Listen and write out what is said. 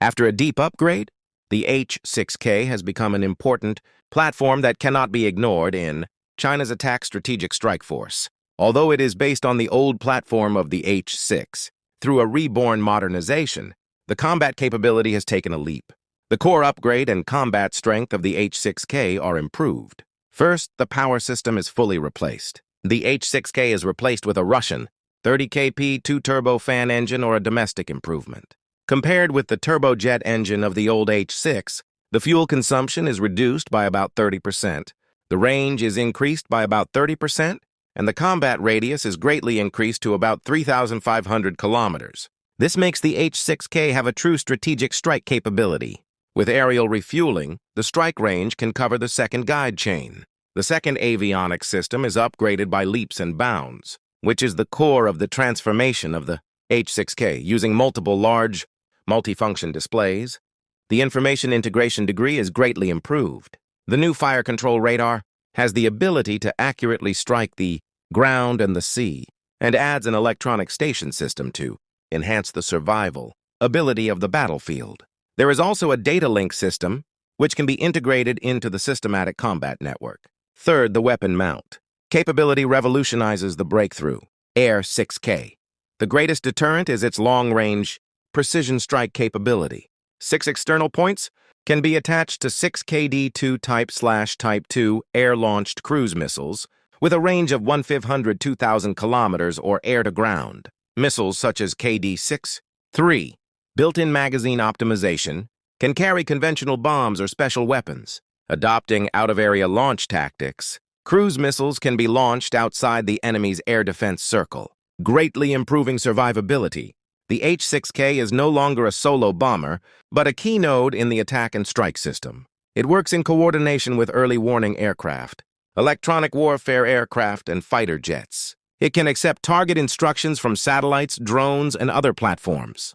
After a deep upgrade, the H-6K has become an important platform that cannot be ignored in China's attack strategic strike force. Although it is based on the old platform of the H-6, through a reborn modernization, the combat capability has taken a leap. The core upgrade and combat strength of the H-6K are improved. First, the power system is fully replaced. The H-6K is replaced with a Russian 30 kp 2-turbofan engine or a domestic improvement. Compared with the turbojet engine of the old H-6, the fuel consumption is reduced by about 30%, the range is increased by about 30%, and the combat radius is greatly increased to about 3,500 kilometers. This makes the H-6K have a true strategic strike capability. With aerial refueling, the strike range can cover the second guide chain. The second avionics system is upgraded by leaps and bounds, which is the core of the transformation of the H-6K, using multiple large, multifunction displays. The information integration degree is greatly improved. The new fire control radar has the ability to accurately strike the ground and the sea, and adds an electronic station system to enhance the survival ability of the battlefield. There is also a data link system, which can be integrated into the systematic combat network. Third, the weapon mount. Capability revolutionizes the breakthrough, H-6K. The greatest deterrent is its long-range, precision strike capability. 6 external points can be attached to 6 KD-2 Type 2 air-launched cruise missiles with a range of 1,500–2,000 kilometers or air-to-ground. Missiles such as KD-6, 3, built-in magazine optimization, can carry conventional bombs or special weapons. Adopting out-of-area launch tactics, cruise missiles can be launched outside the enemy's air defense circle, greatly improving survivability. The H-6K is no longer a solo bomber, but a key node in the attack and strike system. It works in coordination with early warning aircraft, electronic warfare aircraft, and fighter jets. It can accept target instructions from satellites, drones, and other platforms.